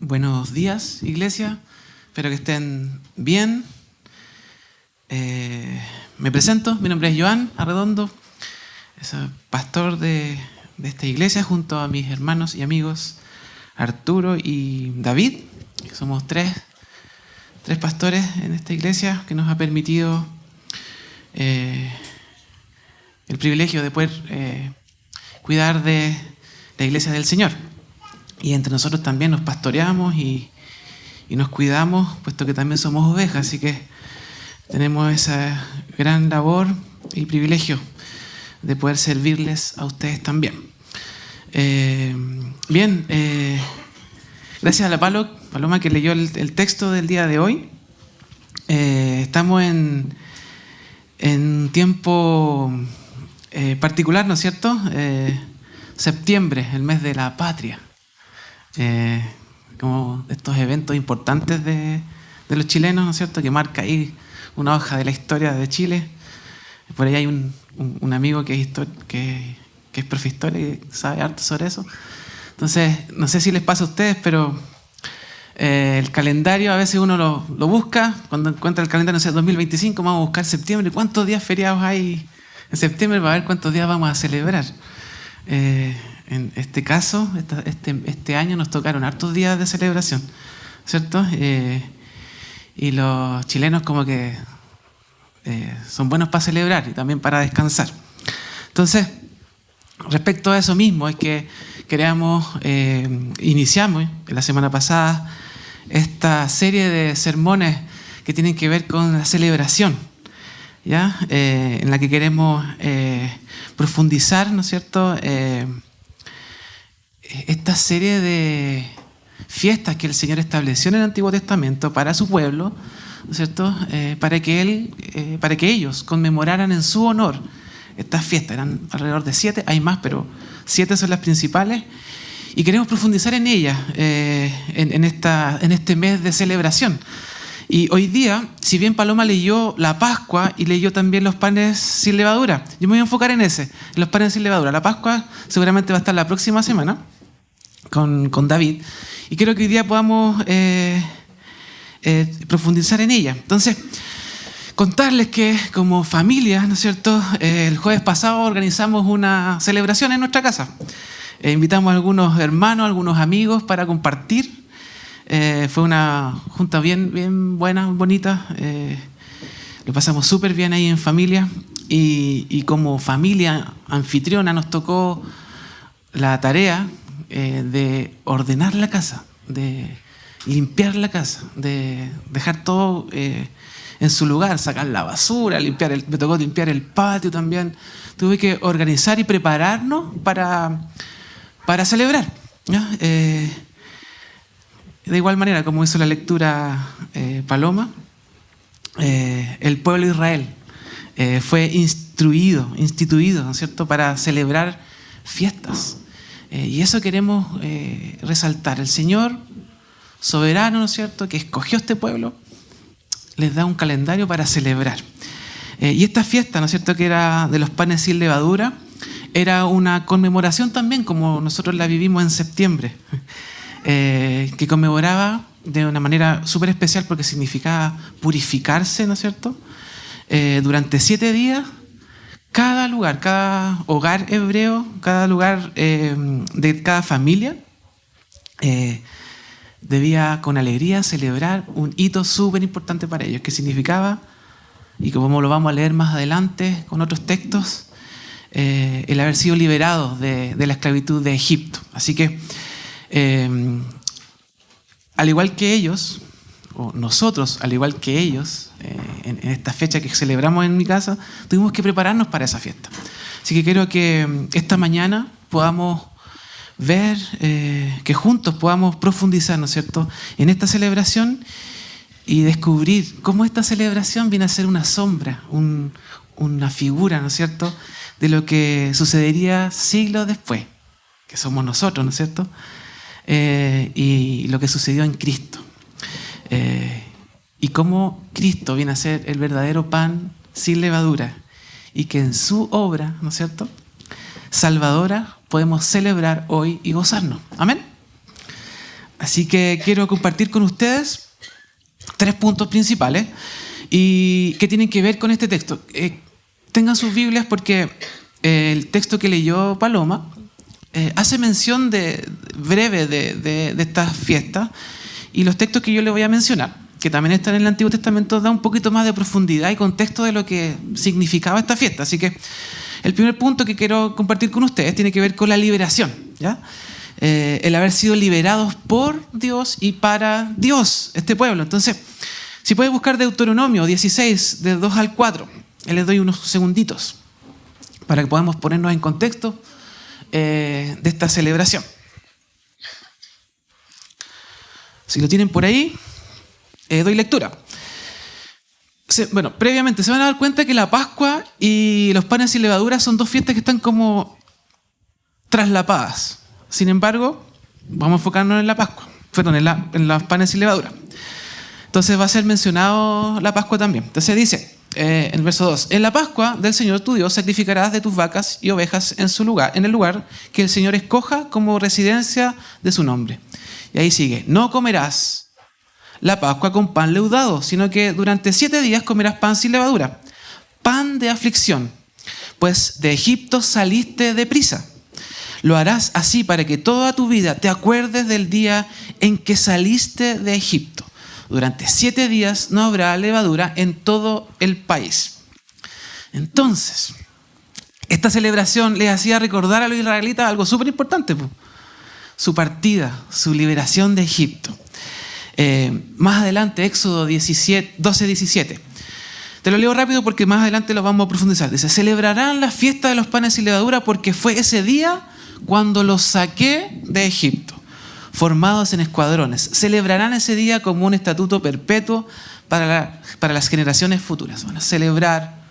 Buenos días, iglesia. Espero que estén bien. Me presento, mi nombre es Joan Arredondo, soy pastor de esta iglesia junto a mis hermanos y amigos Arturo y David. Somos tres pastores en esta iglesia que nos ha permitido el privilegio de poder cuidar de la iglesia del Señor. Y entre nosotros también nos pastoreamos y nos cuidamos, puesto que también somos ovejas, así que tenemos esa gran labor y privilegio de poder servirles a ustedes también. Gracias a la Paloma que leyó el texto del día de hoy. Estamos en un tiempo particular, ¿no es cierto? Septiembre, el mes de la patria. Como estos eventos importantes de los chilenos, ¿no es cierto?, que marca ahí una hoja de la historia de Chile. Por ahí hay un amigo que es profe historia y sabe harto sobre eso. Entonces, no sé si les pasa a ustedes, pero el calendario a veces uno lo busca. Cuando encuentra el calendario, no sé, 2025, vamos a buscar septiembre. ¿Cuántos días feriados hay en septiembre para ver cuántos días vamos a celebrar? En este caso, este año nos tocaron hartos días de celebración, ¿cierto? Y los chilenos como que son buenos para celebrar y también para descansar. Entonces, respecto a eso mismo, es que iniciamos la semana pasada esta serie de sermones que tienen que ver con la celebración, ¿ya? En la que queremos profundizar, ¿no es cierto?, esta serie de fiestas que el Señor estableció en el Antiguo Testamento para su pueblo, ¿no es cierto?, para que ellos conmemoraran en su honor estas fiestas. Eran alrededor de 7, hay más, pero 7 son las principales, y queremos profundizar en ellas en este mes de celebración. Y hoy día, si bien Paloma leyó la Pascua y leyó también los panes sin levadura, yo me voy a enfocar en los panes sin levadura. La Pascua seguramente va a estar la próxima semana con David, y quiero que hoy día podamos profundizar en ella. Entonces, contarles que como familia, ¿no es cierto?, el jueves pasado organizamos una celebración en nuestra casa. Invitamos a algunos hermanos, a algunos amigos para compartir. Fue una junta bien buena, bonita. Lo pasamos súper bien ahí en familia, y como familia anfitriona nos tocó la tarea de ordenar la casa, de limpiar la casa, de dejar todo en su lugar, sacar la basura, me tocó limpiar el patio también. Tuve que organizar y prepararnos para celebrar, ¿ya? De igual manera, como hizo la lectura Paloma, el pueblo de Israel fue instituido, ¿no es cierto?, para celebrar fiestas. Y eso queremos resaltar. El Señor soberano, ¿no es cierto?, que escogió este pueblo, les da un calendario para celebrar. Y esta fiesta, ¿no es cierto?, que era de los panes sin levadura, era una conmemoración también, como nosotros la vivimos en septiembre, que conmemoraba de una manera súper especial porque significaba purificarse, ¿no es cierto? Durante 7 días, cada lugar, cada hogar hebreo, cada lugar de cada familia debía con alegría celebrar un hito súper importante para ellos, que significaba, y como lo vamos a leer más adelante con otros textos, el haber sido liberados de la esclavitud de Egipto. Así que, al igual que ellos, o nosotros, al igual que ellos, en esta fecha que celebramos en mi casa, tuvimos que prepararnos para esa fiesta. Así que quiero que esta mañana podamos ver, que juntos podamos profundizar, ¿no es cierto?, en esta celebración y descubrir cómo esta celebración viene a ser una sombra, una figura, ¿no es cierto?, de lo que sucedería siglos después, que somos nosotros, ¿no es cierto?, y lo que sucedió en Cristo. Y cómo Cristo viene a ser el verdadero pan sin levadura, y que en su obra, ¿no es cierto?, salvadora, podemos celebrar hoy y gozarnos. Amén. Así que quiero compartir con ustedes 3 puntos principales y que tienen que ver con este texto. Tengan sus Biblias porque el texto que leyó Paloma hace mención breve de estas fiestas, y los textos que yo le voy a mencionar, que también están en el Antiguo Testamento, da un poquito más de profundidad y contexto de lo que significaba esta fiesta. Así que el primer punto que quiero compartir con ustedes tiene que ver con la liberación, ¿ya? El haber sido liberados por Dios y para Dios, este pueblo. Entonces, si puedes buscar Deuteronomio 16, del 2 al 4, les doy unos segunditos para que podamos ponernos en contexto de esta celebración. Si lo tienen por ahí, doy lectura. Bueno, previamente se van a dar cuenta que la Pascua y los panes sin levadura son 2 fiestas que están como traslapadas. Sin embargo, vamos a enfocarnos en la Pascua, en los panes sin levadura. Entonces va a ser mencionado la Pascua también. Entonces dice, en el verso 2, en la Pascua del Señor tu Dios sacrificarás de tus vacas y ovejas en el lugar que el Señor escoja como residencia de su nombre. Y ahí sigue, no comerás la Pascua con pan leudado, sino que durante 7 días comerás pan sin levadura, pan de aflicción, pues de Egipto saliste deprisa. Lo harás así para que toda tu vida te acuerdes del día en que saliste de Egipto. Durante 7 días no habrá levadura en todo el país. Entonces, esta celebración les hacía recordar a los israelitas algo súper importante, su partida, su liberación de Egipto. Más adelante, Éxodo 12:17. Te lo leo rápido porque más adelante lo vamos a profundizar. Dice, celebrarán la fiesta de los panes sin levadura porque fue ese día cuando los saqué de Egipto, formados en escuadrones. Celebrarán ese día como un estatuto perpetuo para las generaciones futuras. Van a celebrar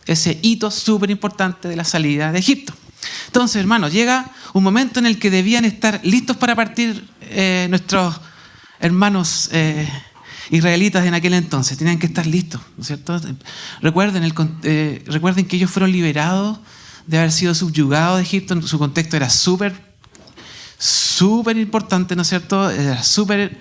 ese hito súper importante de la salida de Egipto. Entonces, hermanos, llega un momento en el que debían estar listos para partir nuestros hermanos israelitas en aquel entonces. Tenían que estar listos, ¿no es cierto? Recuerden que ellos fueron liberados de haber sido subjugados de Egipto. Su contexto era súper importante, ¿no es cierto? Era súper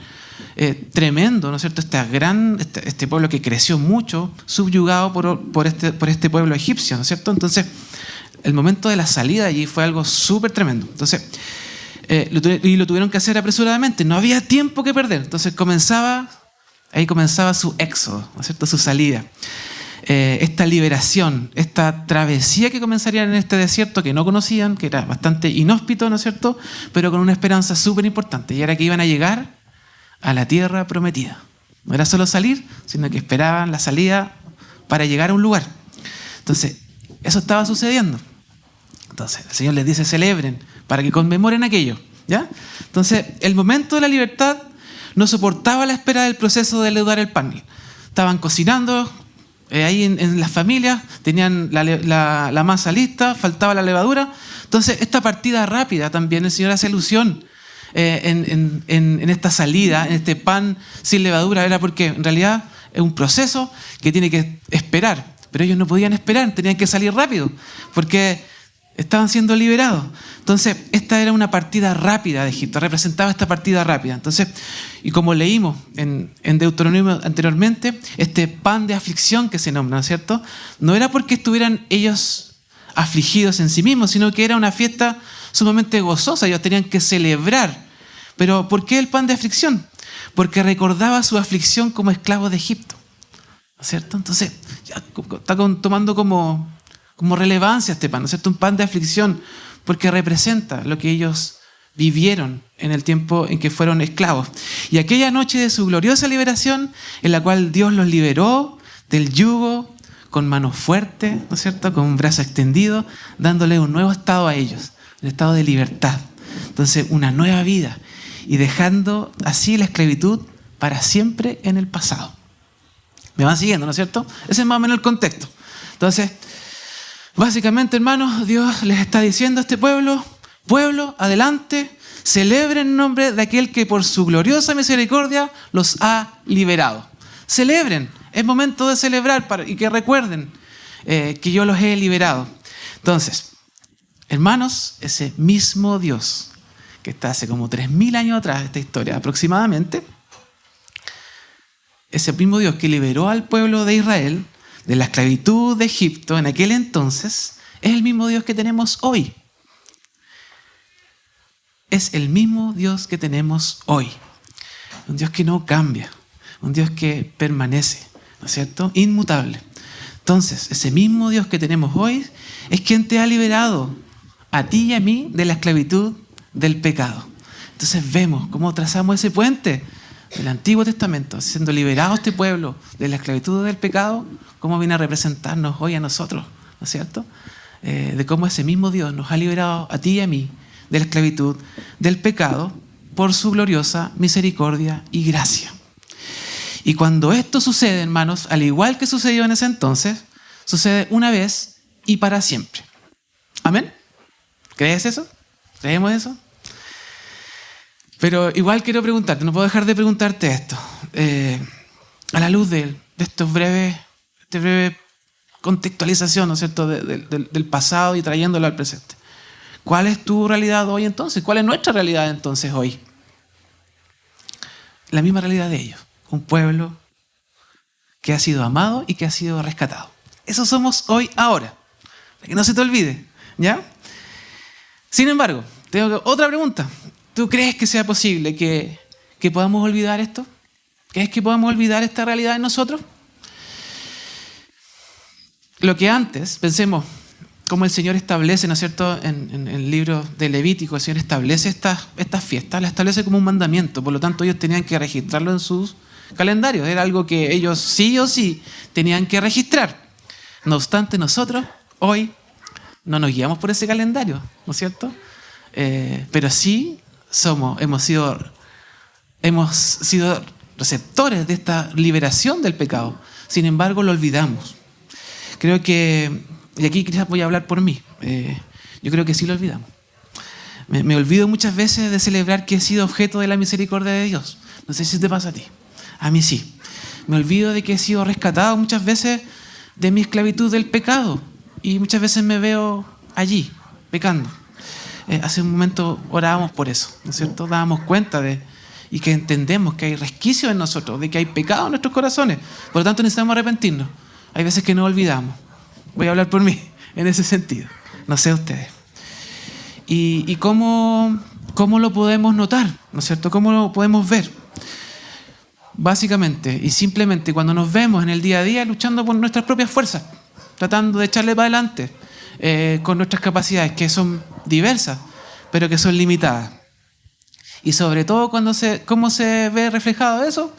tremendo, ¿no es cierto? Este pueblo que creció mucho, subyugado por este pueblo egipcio, ¿no es cierto? Entonces, el momento de la salida allí fue algo súper tremendo. Entonces, lo tuvieron que hacer apresuradamente, no había tiempo que perder. Entonces ahí comenzaba su éxodo, ¿no es cierto? Su salida. Esta liberación, esta travesía que comenzarían en este desierto que no conocían, que era bastante inhóspito, ¿no es cierto? Pero con una esperanza súper importante, y era que iban a llegar a la tierra prometida. No era solo salir, sino que esperaban la salida para llegar a un lugar. Entonces, eso estaba sucediendo. Entonces, el Señor les dice, celebren, para que conmemoren aquello, ¿ya? Entonces, el momento de la libertad no soportaba la espera del proceso de leudar el pan. Estaban cocinando ahí en las familias, tenían la masa lista, faltaba la levadura. Entonces, esta partida rápida también, el Señor hace alusión en esta salida, en este pan sin levadura, era porque en realidad es un proceso que tiene que esperar. Pero ellos no podían esperar, tenían que salir rápido, porque estaban siendo liberados. Entonces, esta era una partida rápida de Egipto, representaba esta partida rápida. Entonces, y como leímos en Deuteronomio anteriormente, este pan de aflicción que se nombra, ¿no es cierto? No era porque estuvieran ellos afligidos en sí mismos, sino que era una fiesta sumamente gozosa, ellos tenían que celebrar. Pero ¿por qué el pan de aflicción? Porque recordaba su aflicción como esclavos de Egipto, ¿no es cierto? Entonces, ya está tomando como relevancia este pan, ¿no es cierto? Un pan de aflicción, porque representa lo que ellos vivieron en el tiempo en que fueron esclavos. Y aquella noche de su gloriosa liberación, en la cual Dios los liberó del yugo con mano fuerte, ¿no es cierto? Con un brazo extendido, dándole un nuevo estado a ellos, un estado de libertad. Entonces, una nueva vida, y dejando así la esclavitud para siempre en el pasado. ¿Me van siguiendo, no es cierto? Ese es más o menos el contexto. Entonces, básicamente, hermanos, Dios les está diciendo a este pueblo, adelante, celebren en nombre de aquel que por su gloriosa misericordia los ha liberado. Celebren, es momento de celebrar y que recuerden que yo los he liberado. Entonces, hermanos, ese mismo Dios que está hace como 3000 años atrás, esta historia aproximadamente, ese mismo Dios que liberó al pueblo de Israel de la esclavitud de Egipto en aquel entonces, es el mismo Dios que tenemos hoy. Es el mismo Dios que tenemos hoy. Un Dios que no cambia, un Dios que permanece, ¿no es cierto? Inmutable. Entonces, ese mismo Dios que tenemos hoy es quien te ha liberado a ti y a mí de la esclavitud del pecado. Entonces vemos cómo trazamos ese puente del Antiguo Testamento, siendo liberado este pueblo de la esclavitud del pecado, cómo viene a representarnos hoy a nosotros, ¿no es cierto? De cómo ese mismo Dios nos ha liberado a ti y a mí de la esclavitud del pecado por su gloriosa misericordia y gracia. Y cuando esto sucede, hermanos, al igual que sucedió en ese entonces, sucede una vez y para siempre. ¿Amén? ¿Crees eso? ¿Creemos eso? Pero igual quiero preguntarte, no puedo dejar de preguntarte esto. A la luz de esta breve contextualización, ¿no es cierto?, del pasado y trayéndolo al presente. ¿Cuál es tu realidad hoy entonces? ¿Cuál es nuestra realidad entonces hoy? La misma realidad de ellos. Un pueblo que ha sido amado y que ha sido rescatado. Eso somos hoy, ahora. Para que no se te olvide, ¿ya? Sin embargo, tengo otra pregunta. ¿Tú crees que sea posible que podamos olvidar esto? ¿Crees que podamos olvidar esta realidad en nosotros? Lo que antes, pensemos, como el Señor establece, ¿no es cierto?, en el libro de Levítico, el Señor establece estas fiestas, las establece como un mandamiento, por lo tanto ellos tenían que registrarlo en sus calendarios, era algo que ellos sí o sí tenían que registrar. No obstante, nosotros hoy no nos guiamos por ese calendario, ¿no es cierto? Pero sí hemos sido receptores de esta liberación del pecado, sin embargo lo olvidamos. Creo que, y aquí quizás voy a hablar por mí, yo creo que sí lo olvidamos. Me olvido muchas veces de celebrar que he sido objeto de la misericordia de Dios. No sé si te pasa a ti. A mí sí. Me olvido de que he sido rescatado muchas veces de mi esclavitud del pecado. Y muchas veces me veo allí, pecando. Hace un momento orábamos por eso, ¿no es cierto? Dábamos cuenta y que entendemos que hay resquicios en nosotros, de que hay pecado en nuestros corazones. Por lo tanto necesitamos arrepentirnos. Hay veces que nos olvidamos. Voy a hablar por mí en ese sentido. No sé ustedes. ¿Y cómo lo podemos notar? ¿No es cierto? ¿Cómo lo podemos ver? Básicamente y simplemente cuando nos vemos en el día a día luchando por nuestras propias fuerzas, tratando de echarle para adelante con nuestras capacidades que son diversas, pero que son limitadas. Y sobre todo, ¿cómo se ve reflejado eso?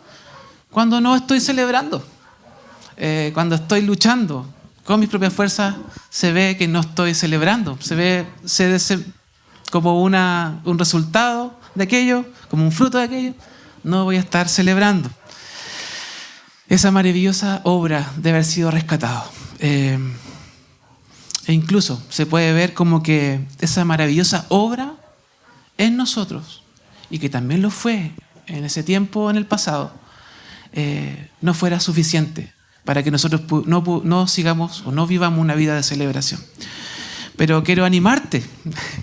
Cuando no estoy celebrando. Cuando estoy luchando con mis propias fuerzas, se ve que no estoy celebrando. Se ve como un resultado de aquello, como un fruto de aquello. No voy a estar celebrando esa maravillosa obra de haber sido rescatado. E incluso se puede ver como que esa maravillosa obra en nosotros, y que también lo fue en ese tiempo, en el pasado, no fuera suficiente para que nosotros no sigamos o no vivamos una vida de celebración. Pero quiero animarte,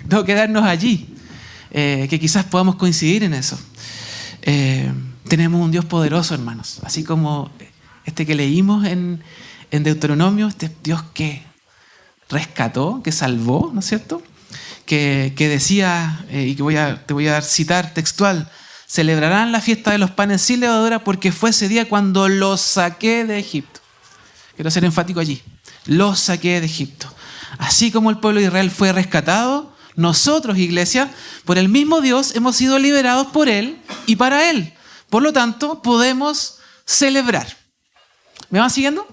no quedarnos allí, que quizás podamos coincidir en eso. Tenemos un Dios poderoso, hermanos, así como este que leímos en Deuteronomio, este Dios que rescató, que salvó, ¿no es cierto? Que decía, y que te voy a citar textual: celebrarán la fiesta de los panes sin levadura porque fue ese día cuando los saqué de Egipto. Quiero ser enfático allí. Los saqué de Egipto. Así como el pueblo de Israel fue rescatado, nosotros, iglesia, por el mismo Dios hemos sido liberados por Él y para Él. Por lo tanto, podemos celebrar. ¿Me van siguiendo?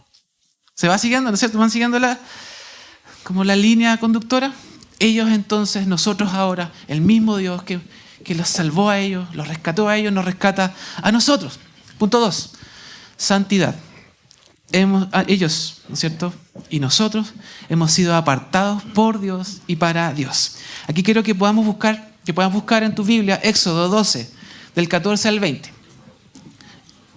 ¿Se va siguiendo? ¿No es cierto? ¿Van siguiendo como la línea conductora? Ellos entonces, nosotros ahora, el mismo Dios que los salvó a ellos, los rescató a ellos, nos rescata a nosotros. Punto 2. Santidad. Ellos, ¿no es cierto?, y nosotros hemos sido apartados por Dios y para Dios. Aquí quiero que puedas buscar en tu Biblia Éxodo 12, del 14 al 20.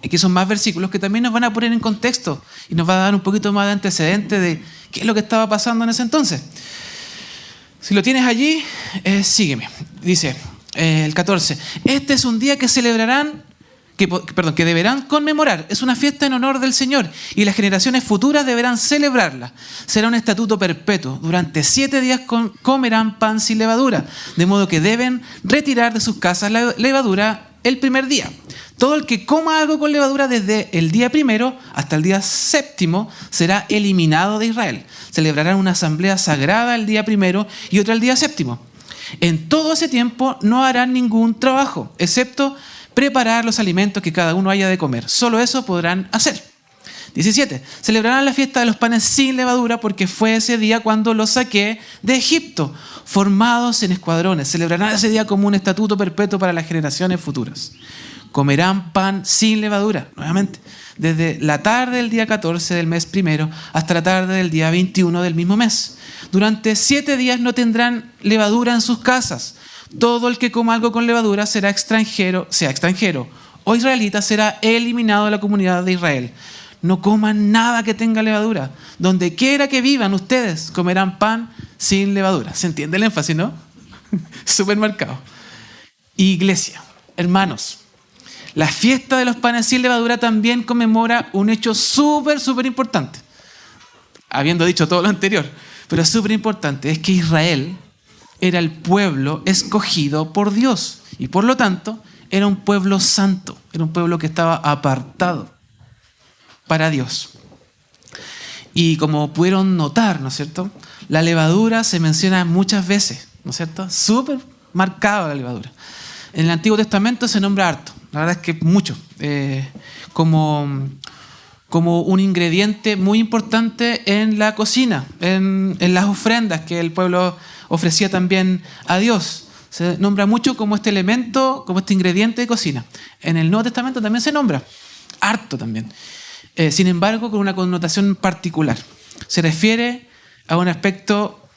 Aquí son más versículos que también nos van a poner en contexto y nos va a dar un poquito más de antecedente de qué es lo que estaba pasando en ese entonces. Si lo tienes allí, sígueme. Dice: el 14. Este es un día que celebrarán, que deberán conmemorar. Es una fiesta en honor del Señor y las generaciones futuras deberán celebrarla. Será un estatuto perpetuo. Durante 7 días comerán pan sin levadura, de modo que deben retirar de sus casas la levadura el primer día. Todo el que coma algo con levadura desde el día primero hasta el día 7 será eliminado de Israel. Celebrarán una asamblea sagrada el día primero y otra el día 7. En todo ese tiempo no harán ningún trabajo, excepto preparar los alimentos que cada uno haya de comer. Solo eso podrán hacer. 17. Celebrarán la fiesta de los panes sin levadura porque fue ese día cuando los saqué de Egipto, formados en escuadrones. Celebrarán ese día como un estatuto perpetuo para las generaciones futuras. Comerán pan sin levadura, nuevamente, desde la tarde del día 14 del mes primero hasta la tarde del día 21 del mismo mes. Durante 7 días no tendrán levadura en sus casas. Todo el que coma algo con levadura sea extranjero o israelita, será eliminado de la comunidad de Israel. No coman nada que tenga levadura. Donde quiera que vivan ustedes, comerán pan sin levadura. ¿Se entiende el énfasis, no? Súper marcado. Iglesia, hermanos, la fiesta de los panes sin levadura también conmemora un hecho súper importante. Habiendo dicho todo lo anterior, pero súper importante, es que Israel era el pueblo escogido por Dios y por lo tanto era un pueblo santo, era un pueblo que estaba apartado para Dios. Y como pudieron notar, ¿no es cierto?, la levadura se menciona muchas veces, ¿no es cierto? Súper marcada la levadura. En el Antiguo Testamento se nombra harto, la verdad es que mucho, como un ingrediente muy importante en la cocina, en las ofrendas que el pueblo ofrecía también a Dios. Se nombra mucho como este elemento, como este ingrediente de cocina. En el Nuevo Testamento también se nombra, harto también. Sin embargo, con una connotación particular. Se refiere a un aspecto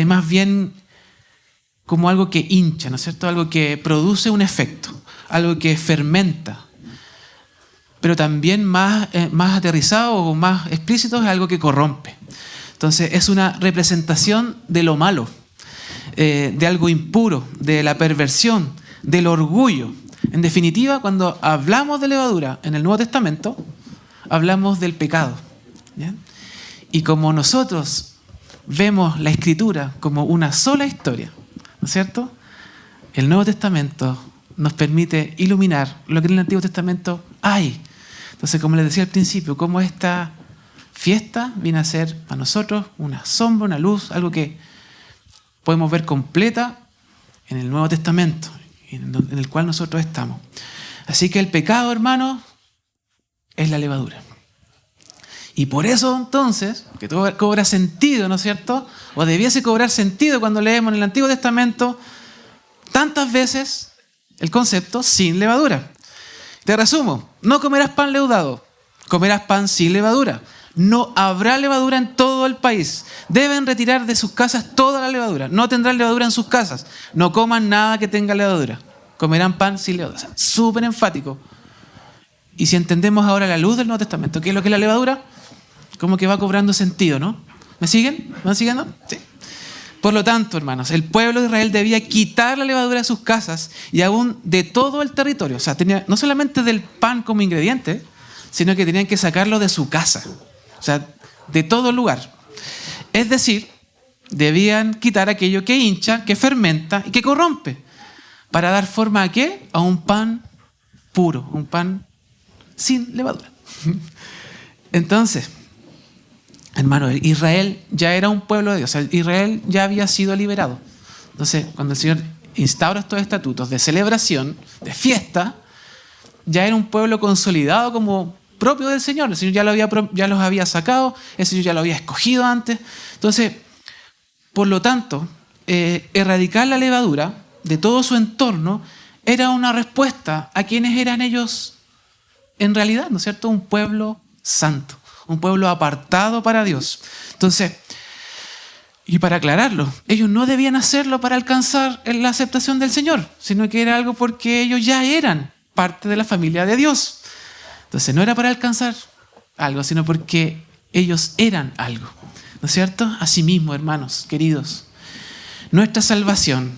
más bien como algo que hincha, ¿no es cierto? Algo que produce un efecto, algo que fermenta. Pero también más aterrizado o más explícito es algo que corrompe. Entonces es una representación de lo malo, de algo impuro, de la perversión, del orgullo. En definitiva, cuando hablamos de levadura en el Nuevo Testamento, hablamos del pecado. ¿Ya? Y como nosotros vemos la Escritura como una sola historia, ¿no es cierto? El Nuevo Testamento nos permite iluminar lo que en el Antiguo Testamento hay. Entonces, como les decía al principio, cómo esta fiesta viene a ser a nosotros una sombra, una luz, algo que podemos ver completa en el Nuevo Testamento, en el cual nosotros estamos. Así que el pecado, hermanos, es la levadura. Y por eso entonces, que todo cobra sentido, ¿no es cierto? O debiese cobrar sentido cuando leemos en el Antiguo Testamento tantas veces el concepto sin levadura. Te resumo, no comerás pan leudado, comerás pan sin levadura. No habrá levadura en todo el país. Deben retirar de sus casas toda la levadura. No tendrán levadura en sus casas. No coman nada que tenga levadura. Comerán pan sin levadura. O sea, súper enfático. Y si entendemos ahora la luz del Nuevo Testamento, ¿qué es lo que es la levadura? Como que va cobrando sentido, ¿no? ¿Me siguen? ¿Me van siguiendo? Sí. Por lo tanto, hermanos, el pueblo de Israel debía quitar la levadura de sus casas y aún de todo el territorio. O sea, tenía no solamente del pan como ingrediente, sino que tenían que sacarlo de su casa. O sea, de todo lugar. Es decir, debían quitar aquello que hincha, que fermenta y que corrompe. ¿Para dar forma a qué? A un pan puro, un pan sin levadura. Entonces, hermano, Israel ya era un pueblo de Dios. O sea, Israel ya había sido liberado. Entonces, cuando el Señor instaura estos estatutos de celebración, de fiesta, ya era un pueblo consolidado como propio del Señor. El Señor ya los había sacado, el Señor ya lo había escogido antes. Entonces, por lo tanto, erradicar la levadura de todo su entorno era una respuesta a quienes eran ellos en realidad, ¿no es cierto? Un pueblo santo, un pueblo apartado para Dios. Entonces, y para aclararlo, ellos no debían hacerlo para alcanzar la aceptación del Señor, sino que era algo porque ellos ya eran parte de la familia de Dios. Entonces no era para alcanzar algo, sino porque ellos eran algo. ¿No es cierto? Asimismo, hermanos, queridos, nuestra salvación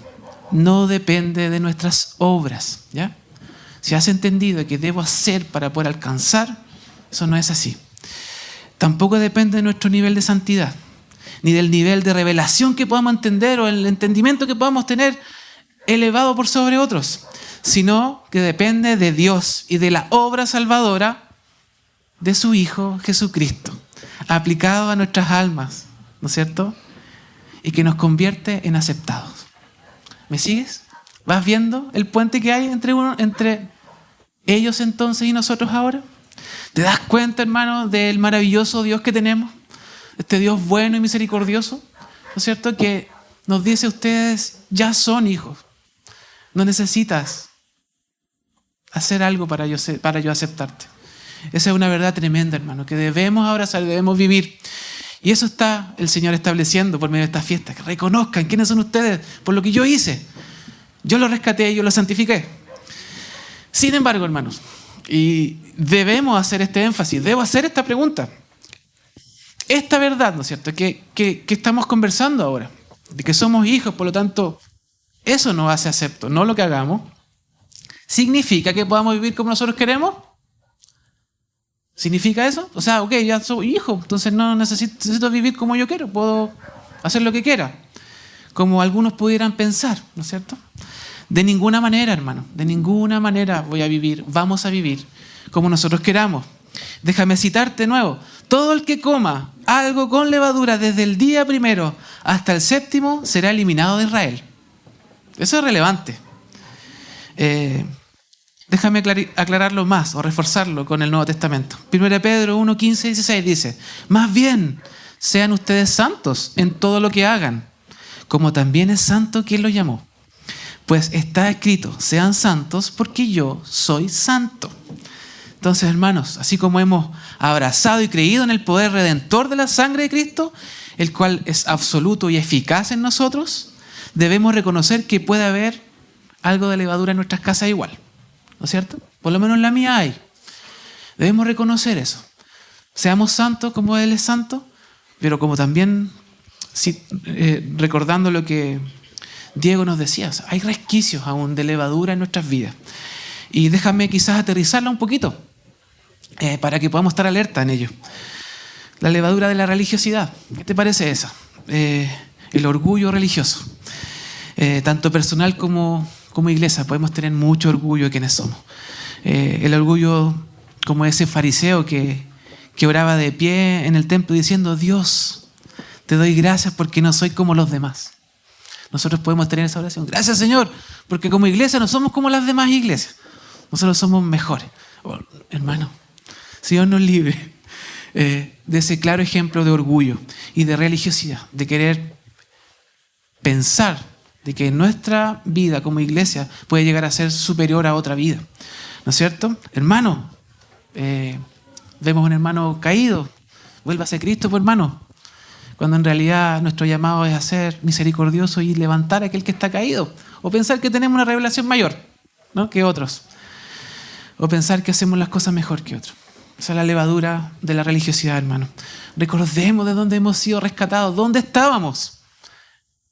no depende de nuestras obras, ¿ya? Si has entendido que debo hacer para poder alcanzar, eso no es así. Tampoco depende de nuestro nivel de santidad, ni del nivel de revelación que podamos entender o el entendimiento que podamos tener elevado por sobre otros, sino que depende de Dios y de la obra salvadora de su Hijo Jesucristo, aplicado a nuestras almas, ¿no es cierto? Y que nos convierte en aceptados. ¿Me sigues? ¿Vas viendo el puente que hay entre ellos entonces y nosotros ahora? ¿Te das cuenta, hermano, del maravilloso Dios que tenemos? Este Dios bueno y misericordioso, ¿no es cierto? Que nos dice: ustedes ya son hijos. No necesitas hacer algo para yo aceptarte. Esa es una verdad tremenda, hermano, que debemos abrazar, debemos vivir. Y eso está el Señor estableciendo por medio de esta fiesta. Que reconozcan quiénes son ustedes por lo que yo hice. Yo los rescaté, yo los santifiqué. Sin embargo, hermanos, y debemos hacer este énfasis, debo hacer esta pregunta. Esta verdad, ¿no es cierto?, que estamos conversando ahora, de que somos hijos, por lo tanto, eso nos hace acepto, no lo que hagamos. ¿Significa que podamos vivir como nosotros queremos? ¿Significa eso? O sea, ok, ya soy hijo, entonces no necesito vivir como yo quiero, puedo hacer lo que quiera, como algunos pudieran pensar, ¿no es cierto? De ninguna manera, hermano, de ninguna manera vamos a vivir como nosotros queramos. Déjame citarte de nuevo. Todo el que coma algo con levadura desde el día primero hasta el séptimo será eliminado de Israel. Eso es relevante. Déjame aclararlo más o reforzarlo con el Nuevo Testamento. 1 Pedro 1, 15 y 16 dice: más bien, sean ustedes santos en todo lo que hagan, como también es santo quien los llamó. Pues está escrito: sean santos porque yo soy santo. Entonces, hermanos, así como hemos abrazado y creído en el poder redentor de la sangre de Cristo, el cual es absoluto y eficaz en nosotros, debemos reconocer que puede haber algo de levadura en nuestras casas igual, ¿no es cierto? Por lo menos en la mía hay. Debemos reconocer eso. Seamos santos como Él es santo, pero como también, recordando lo que Diego nos decía, o sea, hay resquicios aún de levadura en nuestras vidas. Y déjame quizás aterrizarla un poquito para que podamos estar alerta en ello. La levadura de la religiosidad. ¿Qué te parece esa? El orgullo religioso. Tanto personal como iglesia. Podemos tener mucho orgullo de quienes somos. El orgullo como ese fariseo que oraba de pie en el templo diciendo: Dios, te doy gracias porque no soy como los demás. Nosotros podemos tener esa oración. Gracias, Señor, porque como iglesia no somos como las demás iglesias. Nosotros somos mejores. Oh, hermano, Señor nos libre de ese claro ejemplo de orgullo y de religiosidad, de querer pensar de que nuestra vida como iglesia puede llegar a ser superior a otra vida. ¿No es cierto? Hermano, vemos un hermano caído. Vuélvase a Cristo, pues, hermano. Cuando en realidad nuestro llamado es a ser misericordioso y levantar a aquel que está caído. O pensar que tenemos una revelación mayor, ¿no?, que otros. O pensar que hacemos las cosas mejor que otros. Esa es la levadura de la religiosidad, hermano. Recordemos de dónde hemos sido rescatados, dónde estábamos.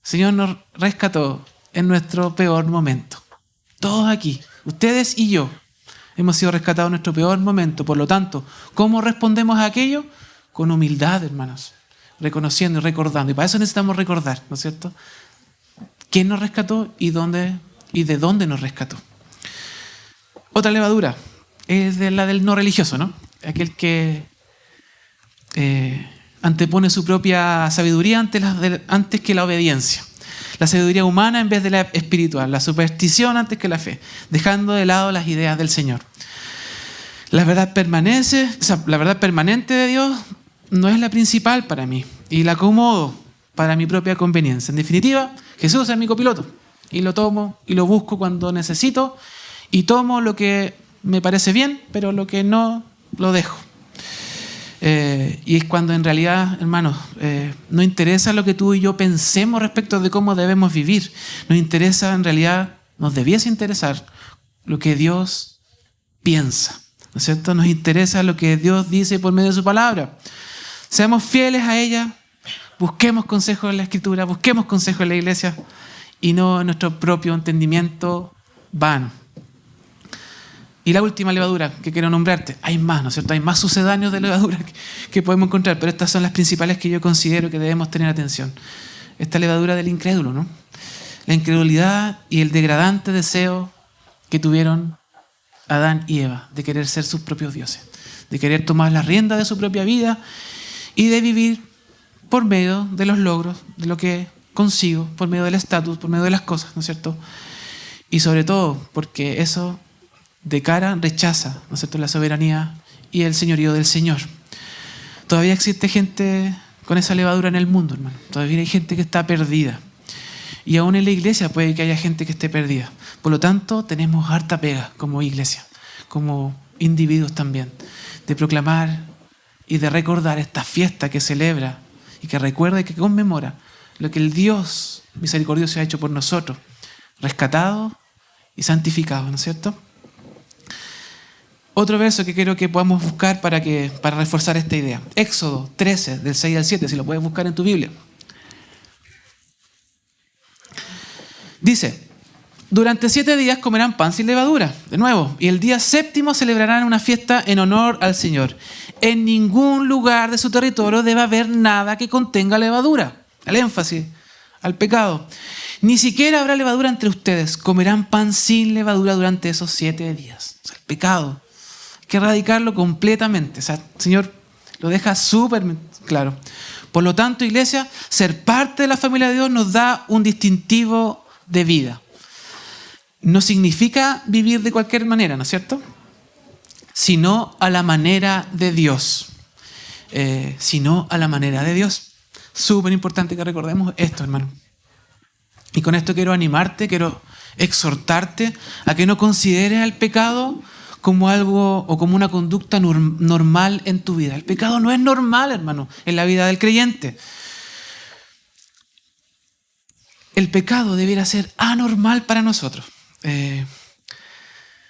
El Señor nos rescató en nuestro peor momento. Todos aquí, ustedes y yo, hemos sido rescatados en nuestro peor momento. Por lo tanto, ¿cómo respondemos a aquello? Con humildad, hermanos. Reconociendo y recordando. Y para eso necesitamos recordar, ¿no es cierto?, quién nos rescató y de dónde nos rescató. Otra levadura es la del no religioso, ¿no? Aquel que antepone su propia sabiduría antes que la obediencia. La sabiduría humana en vez de la espiritual. La superstición antes que la fe. Dejando de lado las ideas del Señor. La verdad permanente de Dios no es la principal para mí. Y la acomodo para mi propia conveniencia. En definitiva, Jesús es mi copiloto. Y lo tomo y lo busco cuando necesito. Y tomo lo que me parece bien, pero lo que no, lo dejo. Y es cuando en realidad, hermanos, no interesa lo que tú y yo pensemos respecto de cómo debemos vivir. Nos interesa, en realidad, nos debiese interesar lo que Dios piensa, ¿no es cierto? Nos interesa lo que Dios dice por medio de su palabra. Seamos fieles a ella, busquemos consejos en la Escritura, busquemos consejos en la iglesia y no en nuestro propio entendimiento vano. Y la última levadura que quiero nombrarte, hay más, ¿no es cierto? Hay más sucedáneos de levadura que podemos encontrar, pero estas son las principales que yo considero que debemos tener atención. Esta levadura del incrédulo, ¿no? La incredulidad y el degradante deseo que tuvieron Adán y Eva de querer ser sus propios dioses, de querer tomar la rienda de su propia vida y de vivir por medio de los logros, de lo que consigo, por medio del estatus, por medio de las cosas, ¿no es cierto? Y sobre todo porque eso de cara rechaza, ¿no es cierto?, la soberanía y el señorío del Señor. Todavía existe gente con esa levadura en el mundo, hermano. Todavía hay gente que está perdida. Y aún en la iglesia puede que haya gente que esté perdida. Por lo tanto, tenemos harta pega como iglesia, como individuos también, de proclamar y de recordar esta fiesta que celebra y que recuerda y que conmemora lo que el Dios misericordioso ha hecho por nosotros, rescatado y santificado, ¿no es cierto? Otro verso que quiero que podamos buscar para reforzar esta idea. Éxodo 13, del 6 al 7, si lo puedes buscar en tu Biblia. Dice, durante 7 días comerán pan sin levadura, de nuevo, y el día séptimo celebrarán una fiesta en honor al Señor. En ningún lugar de su territorio debe haber nada que contenga levadura. El énfasis al pecado. Ni siquiera habrá levadura entre ustedes. Comerán pan sin levadura durante esos 7 días. O sea, el pecado. Hay que erradicarlo completamente. O sea, el Señor lo deja súper claro. Por lo tanto, iglesia, ser parte de la familia de Dios nos da un distintivo de vida. No significa vivir de cualquier manera, ¿no es cierto? Sino a la manera de Dios. Sino a la manera de Dios. Súper importante que recordemos esto, hermano. Y con esto quiero animarte, quiero exhortarte a que no consideres el pecado como algo o como una conducta normal en tu vida. El pecado no es normal, hermano, en la vida del creyente. El pecado debiera ser anormal para nosotros.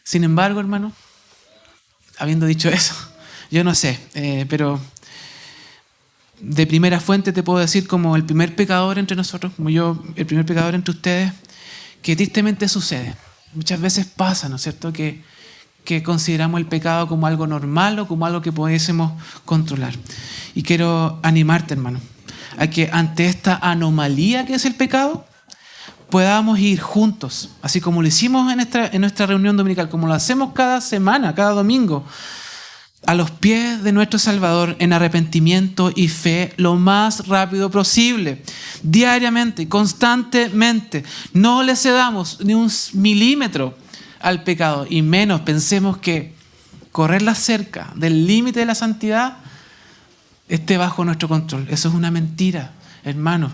Sin embargo, hermano, habiendo dicho eso, yo no sé, pero de primera fuente te puedo decir como el primer pecador entre nosotros, como yo, el primer pecador entre ustedes, que tristemente sucede. Muchas veces pasa, ¿no es cierto?, que consideramos el pecado como algo normal o como algo que pudiésemos controlar. Y quiero animarte, hermano, a que ante esta anomalía que es el pecado, podamos ir juntos, así como lo hicimos en nuestra reunión dominical, como lo hacemos cada semana, cada domingo, a los pies de nuestro Salvador en arrepentimiento y fe lo más rápido posible, diariamente, constantemente. No le cedamos ni un milímetro al pecado y menos pensemos que correrla cerca del límite de la santidad esté bajo nuestro control. Eso es una mentira, hermanos.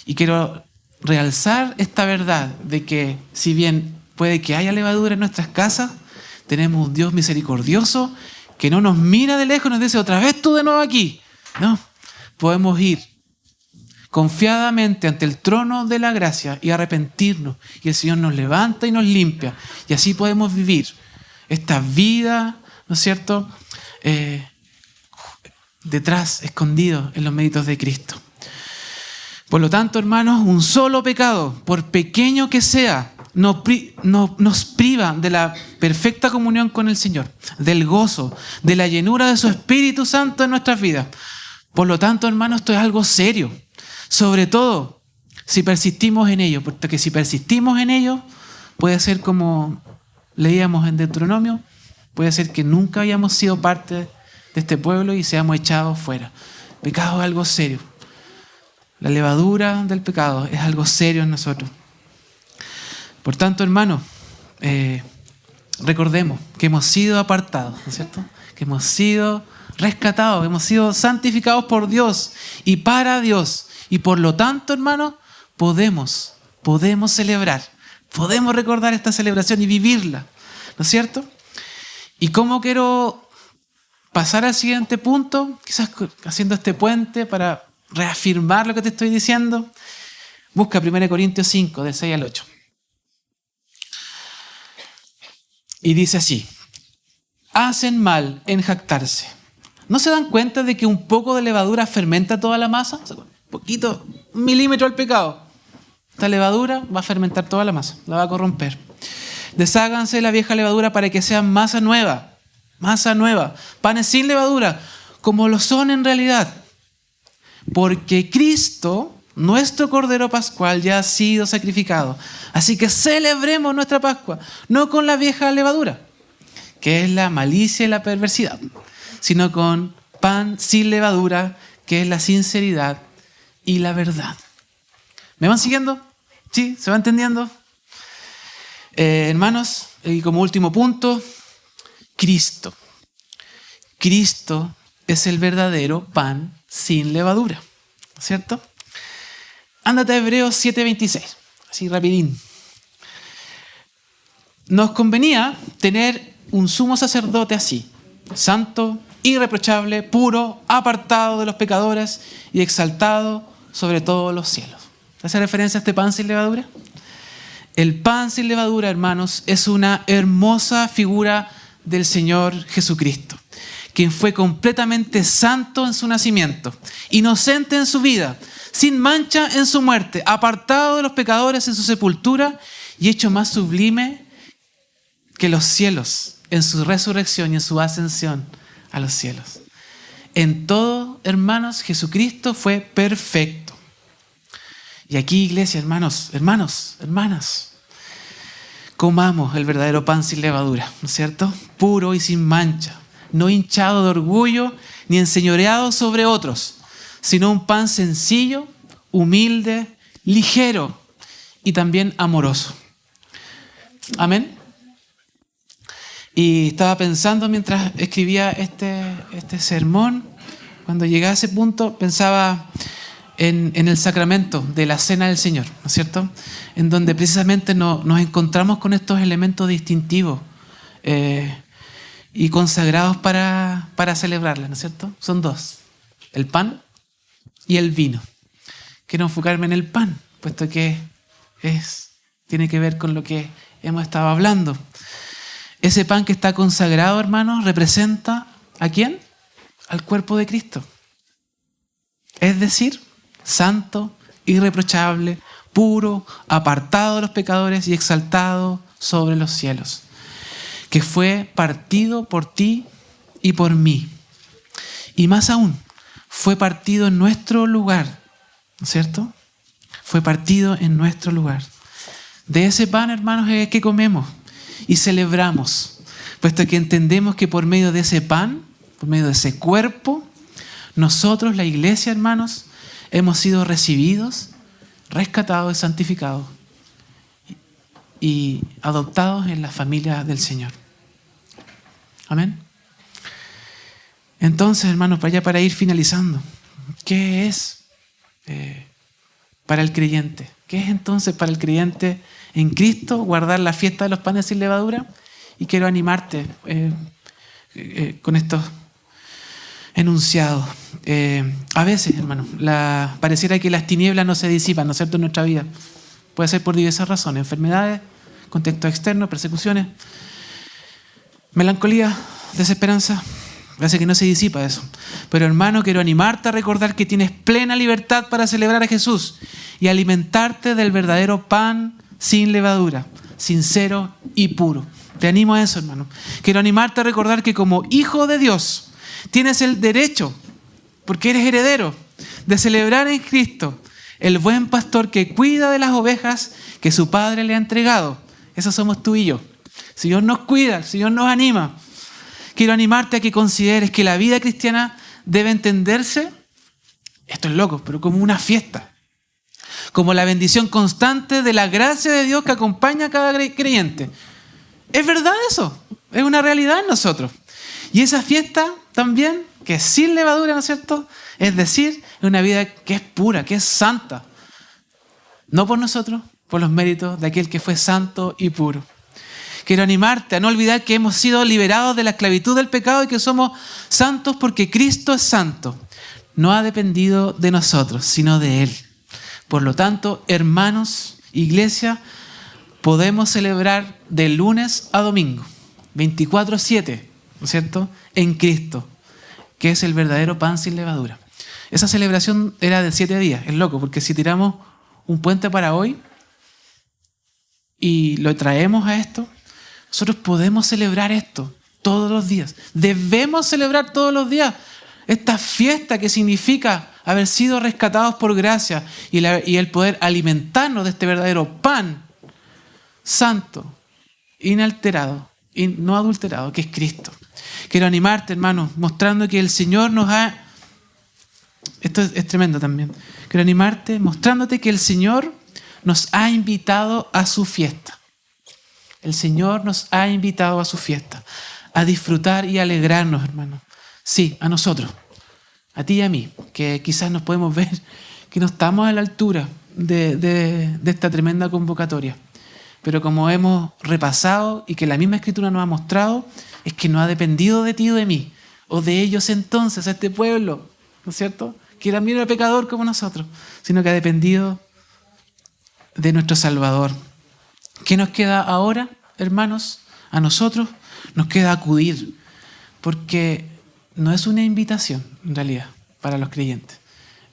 Y quiero realzar esta verdad de que si bien puede que haya levadura en nuestras casas, tenemos un Dios misericordioso que no nos mira de lejos y nos dice otra vez tú de nuevo aquí. No, podemos ir confiadamente ante el trono de la gracia y arrepentirnos. Y el Señor nos levanta y nos limpia. Y así podemos vivir esta vida, ¿no es cierto?, detrás, escondido en los méritos de Cristo. Por lo tanto, hermanos, un solo pecado, por pequeño que sea, nos priva de la perfecta comunión con el Señor, del gozo, de la llenura de su Espíritu Santo en nuestras vidas. Por lo tanto, hermanos, esto es algo serio. Sobre todo, si persistimos en ello, porque si persistimos en ello, puede ser como leíamos en Deuteronomio, puede ser que nunca hayamos sido parte de este pueblo y seamos echados fuera. El pecado es algo serio. La levadura del pecado es algo serio en nosotros. Por tanto, hermanos, recordemos que hemos sido apartados, ¿no es cierto? Que hemos sido rescatados, que hemos sido santificados por Dios y para Dios. Y por lo tanto, hermanos, podemos celebrar, podemos recordar esta celebración y vivirla, ¿no es cierto? ¿Y cómo quiero pasar al siguiente punto? Quizás haciendo este puente para reafirmar lo que te estoy diciendo. Busca 1 Corintios 5, del 6 al 8. Y dice así: hacen mal en jactarse. ¿No se dan cuenta de que un poco de levadura fermenta toda la masa? Un poquito, un milímetro al pecado. esta levadura va a fermentar toda la masa, la va a corromper. Desháganse de la vieja levadura para que sean masa nueva, panes sin levadura, como lo son en realidad. Porque Cristo, nuestro Cordero Pascual, ya ha sido sacrificado. Así que celebremos nuestra Pascua, no con la vieja levadura, que es la malicia y la perversidad, sino con pan sin levadura, que es la sinceridad y la verdad. ¿Me van siguiendo? ¿Sí? ¿Se va entendiendo? Hermanos, y como último punto, Cristo. Cristo es el verdadero pan sin levadura, ¿cierto? Ándate a Hebreos 7:26, así rapidín. Nos convenía tener un sumo sacerdote así, santo, irreprochable, puro, apartado de los pecadores y exaltado sobre todos los cielos. ¿Hace referencia a este pan sin levadura? El pan sin levadura, hermanos, es una hermosa figura del Señor Jesucristo, quien fue completamente santo en su nacimiento, inocente en su vida, sin mancha en su muerte, apartado de los pecadores en su sepultura y hecho más sublime que los cielos en su resurrección y en su ascensión a los cielos. En todo, hermanos, Jesucristo fue perfecto. Y aquí, iglesia, hermanos, hermanas, comamos el verdadero pan sin levadura, ¿no es cierto? Puro y sin mancha, no hinchado de orgullo ni enseñoreado sobre otros, sino un pan sencillo, humilde, ligero y también amoroso. Amén. Y estaba pensando mientras escribía este sermón, cuando llegué a ese punto, pensaba en el sacramento de la Cena del Señor, ¿no es cierto? En donde precisamente nos encontramos con estos elementos distintivos y consagrados para celebrarla, ¿no es cierto? Son dos, el pan y el vino. Quiero enfocarme en el pan, puesto que tiene que ver con lo que hemos estado hablando. Ese pan que está consagrado, hermanos, representa ¿a quién? Al cuerpo de Cristo. Es decir, santo, irreprochable, puro, apartado de los pecadores y exaltado sobre los cielos, que fue partido por ti y por mí. Y más aún, fue partido en nuestro lugar, ¿no es cierto? Fue partido en nuestro lugar. De ese pan, hermanos, es que comemos y celebramos, puesto que entendemos que por medio de ese pan, por medio de ese cuerpo, nosotros, la iglesia, hermanos, hemos sido recibidos, rescatados y santificados y adoptados en la familia del Señor. Amén. Entonces, hermanos, para ir finalizando, ¿qué es para el creyente? ¿Qué es entonces para el creyente en Cristo guardar la fiesta de los panes sin levadura? Y quiero animarte con estos enunciados. A veces, hermano, pareciera que las tinieblas no se disipan, ¿no es cierto?, en nuestra vida. Puede ser por diversas razones: enfermedades, contextos externos, persecuciones, melancolía, desesperanza. Parece que no se disipa eso. Pero, hermano, quiero animarte a recordar que tienes plena libertad para celebrar a Jesús y alimentarte del verdadero pan sin levadura, sincero y puro. Te animo a eso, hermano. Quiero animarte a recordar que como hijo de Dios tienes el derecho, porque eres heredero, de celebrar en Cristo el buen pastor que cuida de las ovejas que su Padre le ha entregado. Esos somos tú y yo. El Señor nos cuida, el Señor nos anima. Quiero animarte a que consideres que la vida cristiana debe entenderse, esto es loco, pero como una fiesta, como la bendición constante de la gracia de Dios que acompaña a cada creyente. Es verdad eso, es una realidad en nosotros. Y esa fiesta también, que es sin levadura, ¿no es cierto? Es decir, es una vida que es pura, que es santa. No por nosotros, por los méritos de aquel que fue santo y puro. Quiero animarte a no olvidar que hemos sido liberados de la esclavitud del pecado y que somos santos porque Cristo es santo. No ha dependido de nosotros, sino de Él. Por lo tanto, hermanos, iglesia, podemos celebrar de lunes a domingo, 24/7, ¿no es cierto?, en Cristo, que es el verdadero pan sin levadura. Esa celebración era de 7 días. Es loco, porque si tiramos un puente para hoy, y lo traemos a esto, nosotros podemos celebrar esto todos los días. Debemos celebrar todos los días esta fiesta que significa haber sido rescatados por gracia y el poder alimentarnos de este verdadero pan santo, inalterado y no adulterado, que es Cristo. Quiero animarte, hermanos, mostrando que el Señor nos ha... Esto es tremendo también. Quiero animarte mostrándote que el Señor nos ha invitado a su fiesta. El Señor nos ha invitado a su fiesta, a disfrutar y alegrarnos, hermanos. Sí, a nosotros, a ti y a mí, que quizás nos podemos ver que no estamos a la altura de esta tremenda convocatoria. Pero como hemos repasado y que la misma Escritura nos ha mostrado, es que no ha dependido de ti o de mí, o de ellos entonces, este pueblo, ¿no es cierto?, que también era pecador como nosotros, sino que ha dependido de nuestro Salvador. ¿Qué nos queda ahora, hermanos? A nosotros nos queda acudir, porque no es una invitación, en realidad, para los creyentes.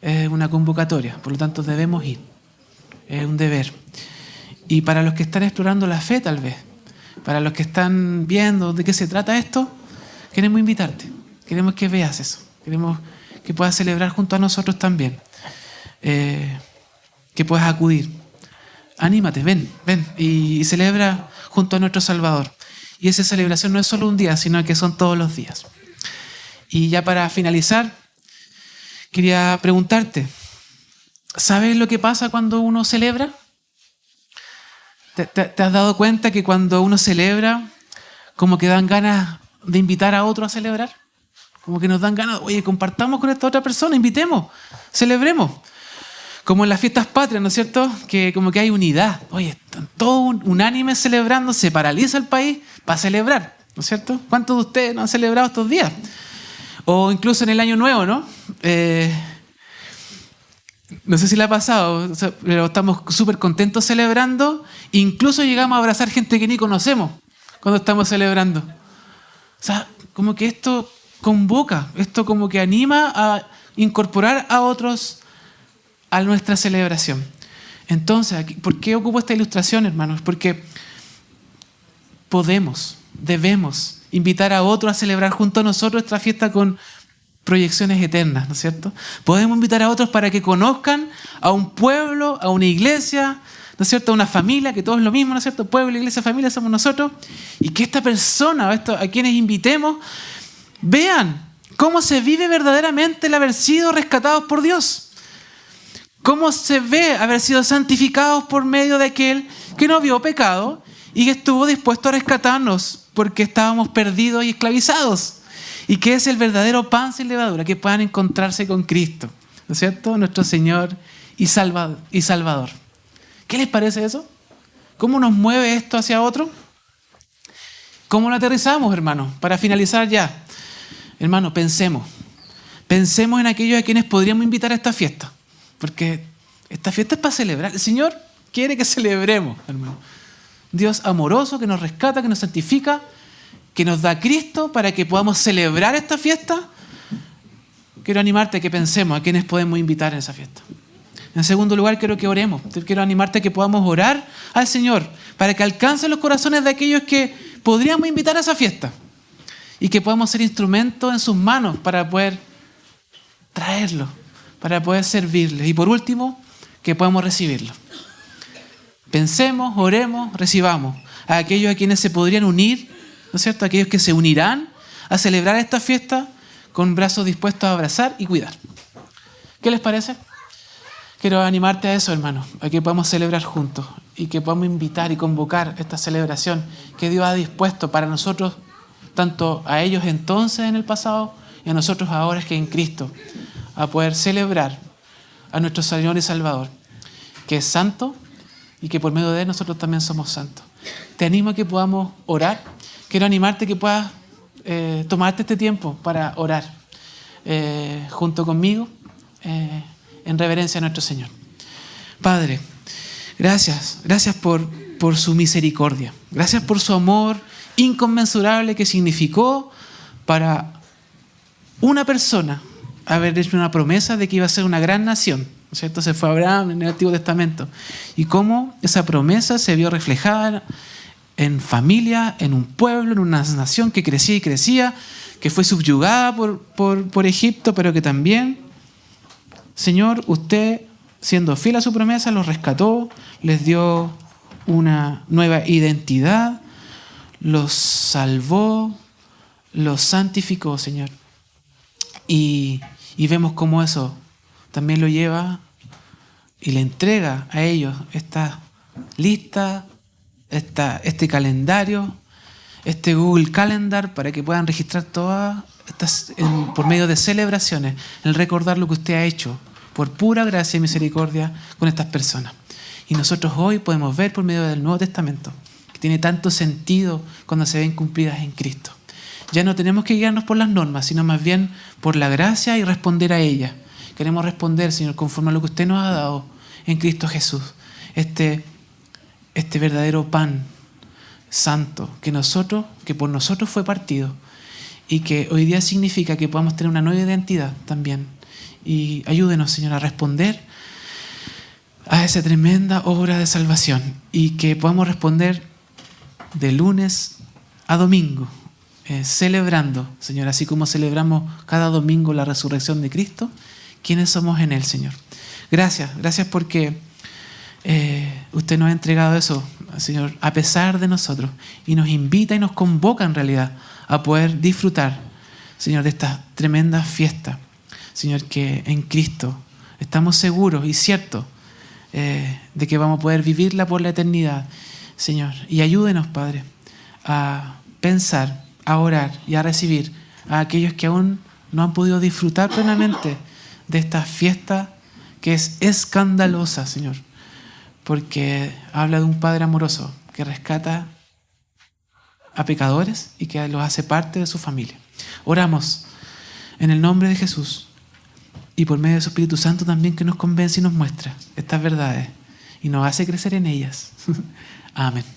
Es una convocatoria, por lo tanto debemos ir. Es un deber. Y para los que están explorando la fe, tal vez, para los que están viendo de qué se trata esto, queremos invitarte. Queremos que veas eso. Queremos que puedas celebrar junto a nosotros también. Que puedas acudir. Anímate, ven y celebra junto a nuestro Salvador. Y esa celebración no es solo un día, sino que son todos los días. Y ya para finalizar, quería preguntarte, ¿sabes lo que pasa cuando uno celebra? ¿Te has dado cuenta que cuando uno celebra, como que dan ganas de invitar a otro a celebrar? Como que nos dan ganas, oye, compartamos con esta otra persona, invitemos, celebremos. Como en las fiestas patrias, ¿no es cierto? Que como que hay unidad. Oye, están todos unánimes celebrando, se paraliza el país para celebrar, ¿no es cierto? ¿Cuántos de ustedes no han celebrado estos días? O incluso en el Año Nuevo, ¿no? No sé si le ha pasado, pero estamos súper contentos celebrando. Incluso llegamos a abrazar gente que ni conocemos cuando estamos celebrando. O sea, como que esto convoca, esto como que anima a incorporar a otros a nuestra celebración. Entonces, ¿por qué ocupo esta ilustración, hermanos? Porque debemos invitar a otros a celebrar junto a nosotros esta fiesta con proyecciones eternas, ¿no es cierto? Podemos invitar a otros para que conozcan a un pueblo, a una iglesia, ¿no es cierto?, a una familia, que todo es lo mismo, ¿no es cierto? Pueblo, iglesia, familia somos nosotros, y que esta persona, a quienes invitemos, vean cómo se vive verdaderamente el haber sido rescatados por Dios. Cómo se ve haber sido santificados por medio de aquel que no vio pecado y que estuvo dispuesto a rescatarnos porque estábamos perdidos y esclavizados. Y que es el verdadero pan sin levadura, que puedan encontrarse con Cristo, ¿no es cierto?, nuestro Señor y Salvador. ¿Qué les parece eso? ¿Cómo nos mueve esto hacia otro? ¿Cómo lo aterrizamos, hermano? Para finalizar ya, hermano, pensemos en aquellos a quienes podríamos invitar a esta fiesta, porque esta fiesta es para celebrar. El Señor quiere que celebremos, hermano. Dios amoroso que nos rescata, que nos santifica, que nos da a Cristo para que podamos celebrar esta fiesta. Quiero animarte a que pensemos a quienes podemos invitar en esa fiesta. En segundo lugar, quiero que oremos. Quiero animarte a que podamos orar al Señor para que alcance los corazones de aquellos que podríamos invitar a esa fiesta y que podamos ser instrumentos en sus manos para poder traerlo, para poder servirles. Y por último, que podamos recibirlo. Pensemos, oremos, recibamos a aquellos a quienes se podrían unir, ¿no es cierto?, aquellos que se unirán a celebrar esta fiesta con brazos dispuestos a abrazar y cuidar. ¿Qué les parece? Quiero animarte a eso, hermano, a que podamos celebrar juntos y que podamos invitar y convocar esta celebración que Dios ha dispuesto para nosotros, tanto a ellos entonces en el pasado y a nosotros ahora que en Cristo, a poder celebrar a nuestro Señor y Salvador, que es santo y que por medio de él nosotros también somos santos. Te animo a que podamos orar. Quiero animarte a que puedas tomarte este tiempo para orar junto conmigo en reverencia a nuestro Señor. Padre, gracias por su misericordia. Gracias por su amor inconmensurable que significó para una persona haber hecho una promesa de que iba a ser una gran nación ¿no es cierto? Se fue Abraham en el Antiguo Testamento. Y cómo esa promesa se vio reflejada en familia, en un pueblo, en una nación que crecía y crecía, que fue subyugada por Egipto, pero que también, Señor, usted, siendo fiel a su promesa, los rescató, les dio una nueva identidad, los salvó, los santificó, Señor. Y vemos cómo eso también lo lleva y le entrega a ellos esta lista, este calendario, este Google Calendar, para que puedan registrar todas estas por medio de celebraciones, el recordar lo que usted ha hecho por pura gracia y misericordia con estas personas. Y nosotros hoy podemos ver por medio del Nuevo Testamento que tiene tanto sentido cuando se ven cumplidas en Cristo. Ya no tenemos que guiarnos por las normas, sino más bien por la gracia y responder a ellas. Queremos responder, Señor, conforme a lo que usted nos ha dado en Cristo Jesús. Este verdadero pan santo que por nosotros fue partido y que hoy día significa que podamos tener una nueva identidad también. Y ayúdenos, Señor, a responder a esa tremenda obra de salvación y que podamos responder de lunes a domingo, celebrando, Señor, así como celebramos cada domingo la resurrección de Cristo, ¿quiénes somos en Él, Señor? Gracias porque usted nos ha entregado eso, Señor, a pesar de nosotros, y nos invita y nos convoca en realidad a poder disfrutar, Señor, de esta tremenda fiesta, Señor, que en Cristo estamos seguros y ciertos de que vamos a poder vivirla por la eternidad, Señor. Y ayúdenos, Padre, a pensar, a orar y a recibir a aquellos que aún no han podido disfrutar plenamente de esta fiesta que es escandalosa, Señor, porque habla de un Padre amoroso que rescata a pecadores y que los hace parte de su familia. Oramos en el nombre de Jesús y por medio de su Espíritu Santo también, que nos convence y nos muestra estas verdades y nos hace crecer en ellas. Amén.